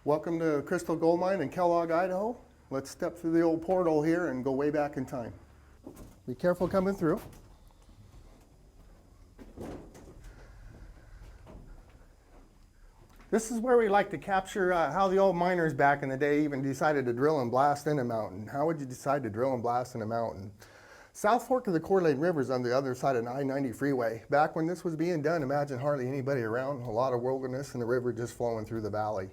Welcome to Crystal Gold Mine in Kellogg, Idaho. Let's step through the old portal here and go way back in time. Be careful coming through. This is where we like to capture how the old miners back in the day even decided to drill and blast in a mountain. How would you decide to drill and blast in a mountain? South Fork of the Coeur d'Alene River is on the other side of the I-90 freeway. Back when this was being done, imagine hardly anybody around, a lot of wilderness and the river just flowing through the valley.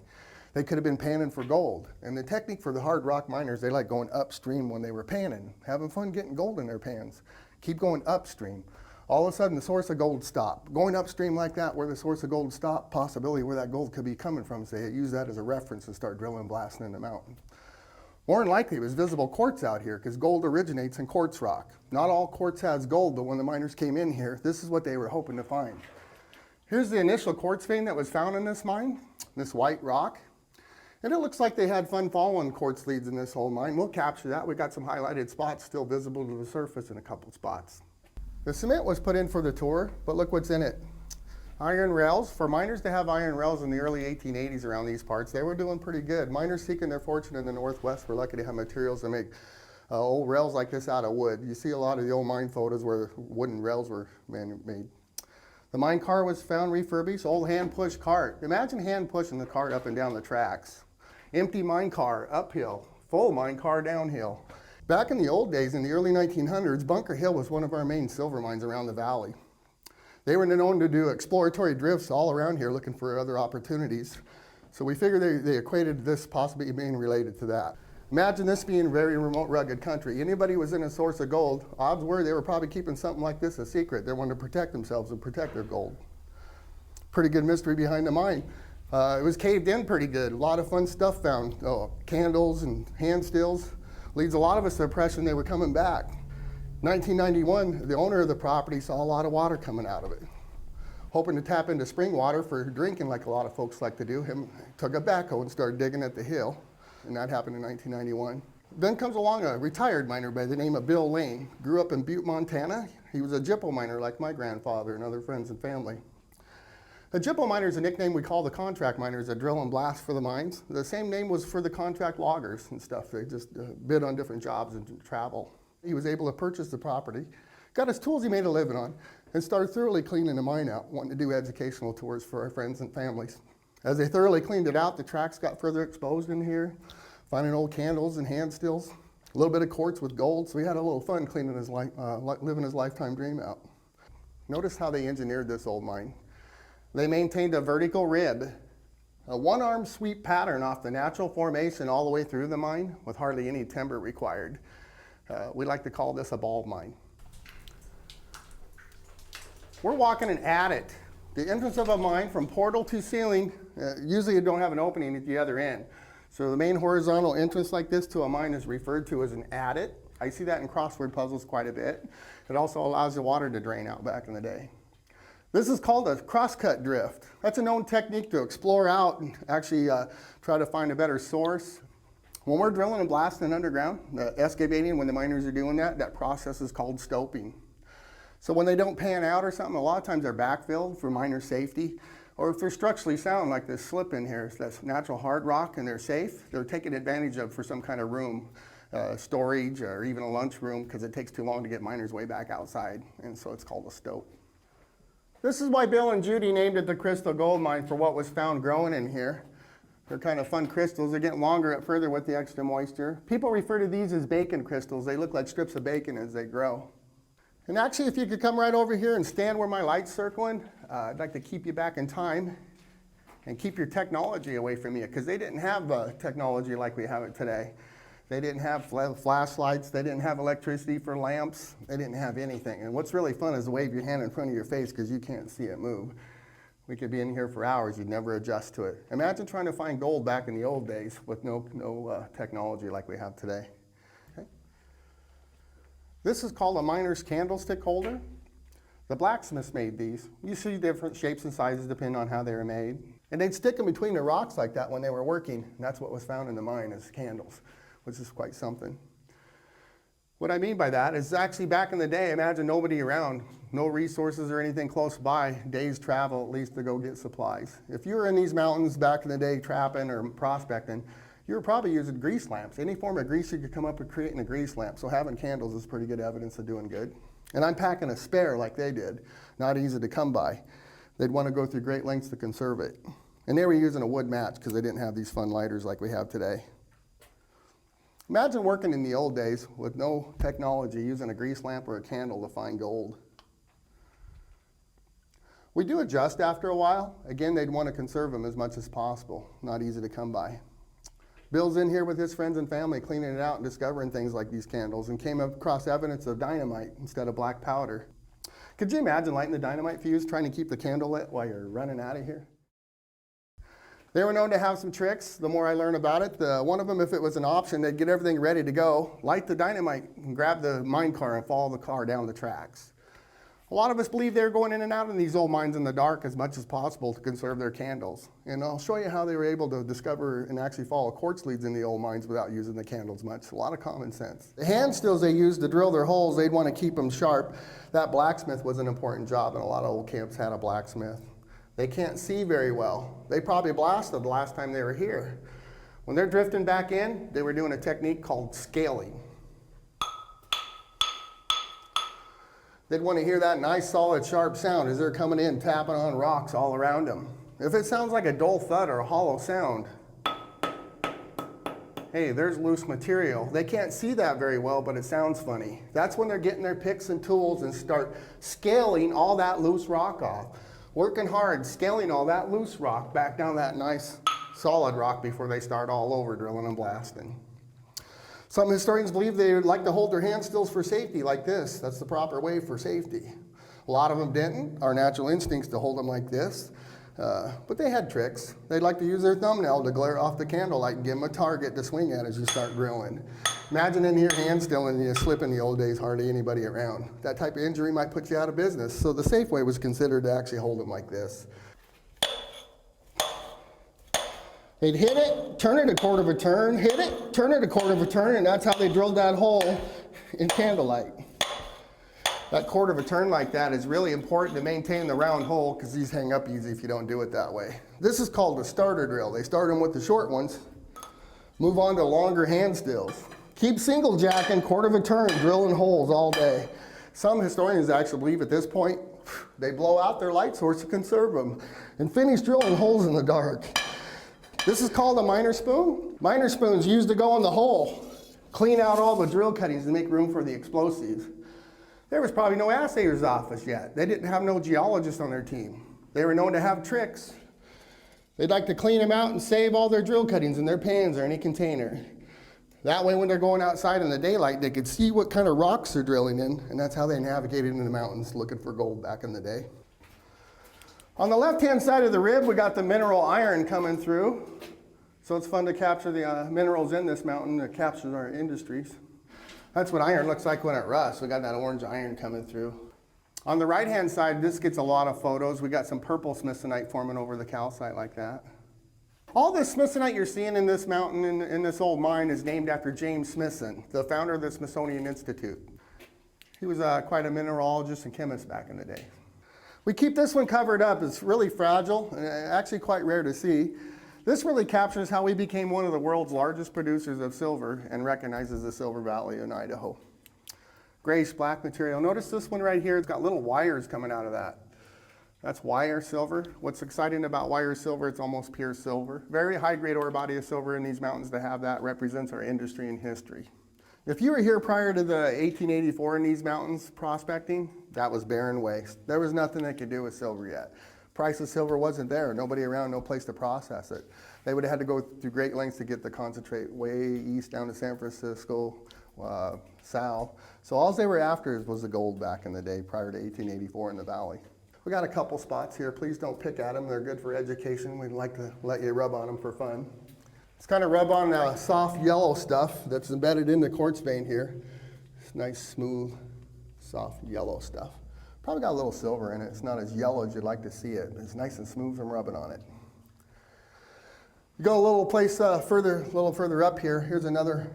They could have been panning for gold. And the technique for the hard rock miners, they like going upstream when they were panning, having fun getting gold in their pans. Keep going upstream. All of a sudden, the source of gold stopped. Going upstream like that, where the source of gold stopped, possibility where that gold could be coming from, so they use that as a reference and start drilling and blasting in the mountain. More than likely, it was visible quartz out here, because gold originates in quartz rock. Not all quartz has gold, but when the miners came in here, this is what they were hoping to find. Here's the initial quartz vein that was found in this mine, this white rock. And it looks like they had fun following quartz leads in this whole mine. We'll capture that. We got some highlighted spots still visible to the surface in a couple spots. The cement was put in for the tour, but look what's in it. Iron rails. For miners to have iron rails in the early 1880s around these parts, they were doing pretty good. Miners seeking their fortune in the Northwest were lucky to have materials to make old rails like this out of wood. You see a lot of the old mine photos where wooden rails were made. The mine car was found refurbished, old hand-push cart. Imagine hand-pushing the cart up and down the tracks. Empty mine car uphill, full mine car downhill. Back in the old days, in the early 1900s, Bunker Hill was one of our main silver mines around the valley. They were known to do exploratory drifts all around here looking for other opportunities. So we figured they equated this possibly being related to that. Imagine this being very remote, rugged country. Anybody who was in a source of gold, odds were they were probably keeping something like this a secret. They wanted to protect themselves and protect their gold. Pretty good mystery behind the mine. It was caved in pretty good. A lot of fun stuff found. Candles and hand stills. Leads a lot of us to the impression they were coming back. 1991, the owner of the property saw a lot of water coming out of it. Hoping to tap into spring water for drinking like a lot of folks like to do, him took a backhoe and started digging at the hill. And that happened in 1991. Then comes along a retired miner by the name of Bill Lane. Grew up in Butte, Montana. He was a gyppo miner like my grandfather and other friends and family. A gyppo miner is a nickname we call the contract miners that drill and blast for the mines. The same name was for the contract loggers and stuff. They just bid on different jobs and travel. He was able to purchase the property, got his tools he made a living on, and started thoroughly cleaning the mine out, wanting to do educational tours for our friends and families. As they thoroughly cleaned it out, the tracks got further exposed in here, finding old candles and hand stills, a little bit of quartz with gold, so he had a little fun cleaning his living his lifetime dream out. Notice how they engineered this old mine. They maintained a vertical rib, a one-arm sweep pattern off the natural formation all the way through the mine with hardly any timber required. We like to call this a ball mine. We're walking an adit. The entrance of a mine from portal to ceiling, usually you don't have an opening at the other end. So the main horizontal entrance like this to a mine is referred to as an adit. I see that in crossword puzzles quite a bit. It also allows the water to drain out back in the day. This is called a crosscut drift. That's a known technique to explore out and actually try to find a better source. When we're drilling and blasting underground, excavating, when the miners are doing that, that process is called stoping. So when they don't pan out or something, a lot of times they're backfilled for miner safety. Or if they're structurally sound, like this slip in here, that's natural hard rock and they're safe, they're taken advantage of for some kind of room, storage or even a lunch room, because it takes too long to get miners way back outside. And so it's called a stope. This is why Bill and Judy named it the Crystal Gold Mine, for what was found growing in here. They're kind of fun crystals. They're getting longer further with the extra moisture. People refer to these as bacon crystals. They look like strips of bacon as they grow. And actually, if you could come right over here and stand where my light's circling, I'd like to keep you back in time and keep your technology away from you, because they didn't have technology like we have it today. They didn't have flashlights, they didn't have electricity for lamps, they didn't have anything. And what's really fun is to wave your hand in front of your face because you can't see it move. We could be in here for hours, you'd never adjust to it. Imagine trying to find gold back in the old days with no technology like we have today. Okay. This is called a miner's candlestick holder. The blacksmiths made these. You see different shapes and sizes depending on how they were made. And they'd stick them between the rocks like that when they were working. And that's what was found in the mine, as candles, which is quite something. What I mean by that is actually back in the day, imagine nobody around, no resources or anything close by, days travel at least to go get supplies. If you were in these mountains back in the day trapping or prospecting, you were probably using grease lamps. Any form of grease you could come up with creating a grease lamp. So having candles is pretty good evidence of doing good. And I'm packing a spare like they did, not easy to come by. They'd want to go through great lengths to conserve it. And they were using a wood match because they didn't have these fun lighters like we have today. Imagine working in the old days with no technology, using a grease lamp or a candle to find gold. We do adjust after a while. Again, they'd want to conserve them as much as possible. Not easy to come by. Bill's in here with his friends and family cleaning it out and discovering things like these candles and came across evidence of dynamite instead of black powder. Could you imagine lighting the dynamite fuse, trying to keep the candle lit while you're running out of here? They were known to have some tricks. The more I learn about it, one of them, if it was an option, they'd get everything ready to go, light the dynamite, and grab the mine car and follow the car down the tracks. A lot of us believe they're going in and out of these old mines in the dark as much as possible to conserve their candles. And I'll show you how they were able to discover and actually follow quartz leads in the old mines without using the candles much. A lot of common sense. The hand stills they used to drill their holes, they'd want to keep them sharp. That blacksmith was an important job, and a lot of old camps had a blacksmith. They can't see very well. They probably blasted the last time they were here. When they're drifting back in, they were doing a technique called scaling. They'd want to hear that nice, solid, sharp sound as they're coming in, tapping on rocks all around them. If it sounds like a dull thud or a hollow sound, hey, there's loose material. They can't see that very well, but it sounds funny. That's when they're getting their picks and tools and start scaling all that loose rock off. Working hard, scaling all that loose rock back down that nice solid rock before they start all over drilling and blasting. Some historians believe they would like to hold their hand stills for safety like this. That's the proper way for safety. A lot of them didn't. Our natural instincts to hold them like this. But they had tricks. They'd like to use their thumbnail to glare off the candlelight and give them a target to swing at as you start drilling. Imagine in here hand still and you slip in the old days, hardly anybody around. That type of injury might put you out of business. So the safe way was considered to actually hold them like this. They'd hit it, turn it a quarter of a turn, hit it, turn it a quarter of a turn, and that's how they drilled that hole in candlelight. That quarter of a turn like that is really important to maintain the round hole because these hang up easy if you don't do it that way. This is called a starter drill. They start them with the short ones, move on to longer hand stills. Keep single jacking, quarter of a turn, drilling holes all day. Some historians actually believe at this point, they blow out their light source to conserve them and finish drilling holes in the dark. This is called a miner spoon. Miner spoons used to go in the hole, clean out all the drill cuttings and make room for the explosives. There was probably no assayer's office yet. They didn't have no geologists on their team. They were known to have tricks. They'd like to clean them out and save all their drill cuttings in their pans or any container. That way when they're going outside in the daylight, they could see what kind of rocks they're drilling in, and that's how they navigated in the mountains looking for gold back in the day. On the left-hand side of the rib, we got the mineral iron coming through. So it's fun to capture the minerals in this mountain that captures our industries. That's what iron looks like when it rusts. We got that orange iron coming through. On the right-hand side, this gets a lot of photos. We got some purple smithsonite forming over the calcite like that. All this smithsonite you're seeing in this mountain, in this old mine, is named after James Smithson, the founder of the Smithsonian Institute. He was quite a mineralogist and chemist back in the day. We keep this one covered up. It's really fragile and actually quite rare to see. This really captures how we became one of the world's largest producers of silver and recognizes the Silver Valley in Idaho. Grayish black material. Notice this one right here, it's got little wires coming out of that. That's wire silver. What's exciting about wire silver, it's almost pure silver. Very high grade ore body of silver in these mountains. To have that represents our industry and history. If you were here prior to the 1884 in these mountains prospecting, that was barren waste. There was nothing they could do with silver yet. Price of silver wasn't there. Nobody around, no place to process it. They would have had to go through great lengths to get the concentrate way east down to San Francisco, south. So all they were after was the gold back in the day prior to 1884 in the valley. We got a couple spots here. Please don't pick at them. They're good for education. We'd like to let you rub on them for fun. Let's kind of rub on the soft yellow stuff that's embedded in the quartz vein here. It's nice, smooth, soft yellow stuff. Probably got a little silver in it. It's not as yellow as you'd like to see it. It's nice and smooth from rubbing on it. You go a little place little further up here. Here's another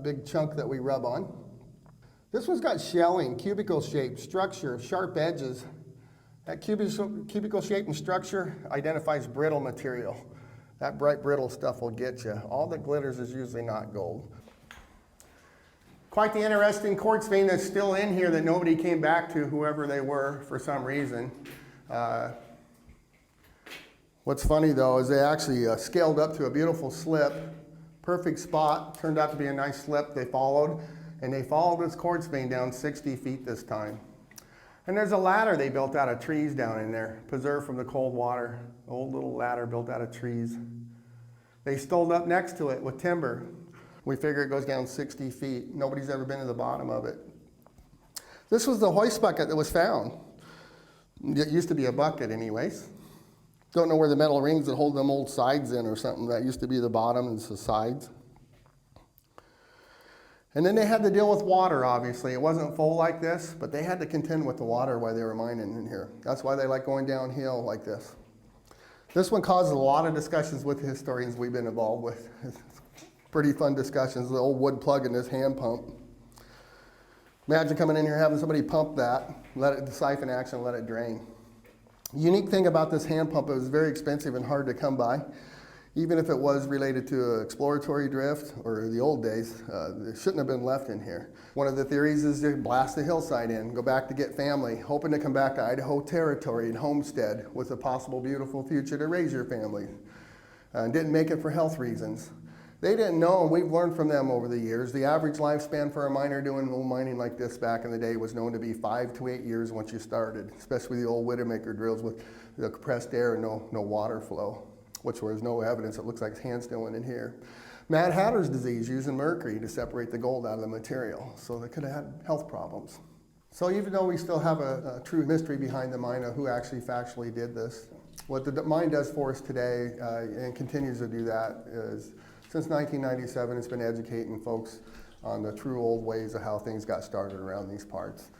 big chunk that we rub on. This one's got shelling, cubicle shape, structure, sharp edges. That cubicle shape and structure identifies brittle material. That bright brittle stuff will get you. All that glitters is usually not gold. Quite the interesting quartz vein that's still in here that nobody came back to, whoever they were, for some reason. What's funny though is they actually scaled up to a beautiful slip, perfect spot, turned out to be a nice slip they followed, and they followed this quartz vein down 60 feet this time. And there's a ladder they built out of trees down in there, preserved from the cold water. Old little ladder built out of trees. They stoled up next to it with timber. We figure it goes down 60 feet. Nobody's ever been to the bottom of it. This was the hoist bucket that was found. It used to be a bucket anyways. Don't know where the metal rings that hold them old sides in or something. That used to be the bottom and it's the sides. And then they had to deal with water, obviously. It wasn't full like this, but they had to contend with the water while they were mining in here. That's why they like going downhill like this. This one caused a lot of discussions with the historians we've been involved with. Pretty fun discussions, the old wood plug in this hand pump. Imagine coming in here having somebody pump that, let it, the siphon action, let it drain. Unique thing about this hand pump, it was very expensive and hard to come by. Even if it was related to exploratory drift or the old days, it shouldn't have been left in here. One of the theories is to blast the hillside in, go back to get family, hoping to come back to Idaho territory and homestead with a possible beautiful future to raise your family. Didn't make it for health reasons. They didn't know, and we've learned from them over the years, the average lifespan for a miner doing old mining like this back in the day was known to be 5 to 8 years once you started, especially the old Widowmaker drills with the compressed air and no water flow, which was no evidence. It looks like hand stilling in here. Mad Hatter's disease, using mercury to separate the gold out of the material, so they could have had health problems. So even though we still have a true mystery behind the mine of who actually factually did this, what the mine does for us today, and continues to do that, is since 1997, it's been educating folks on the true old ways of how things got started around these parts.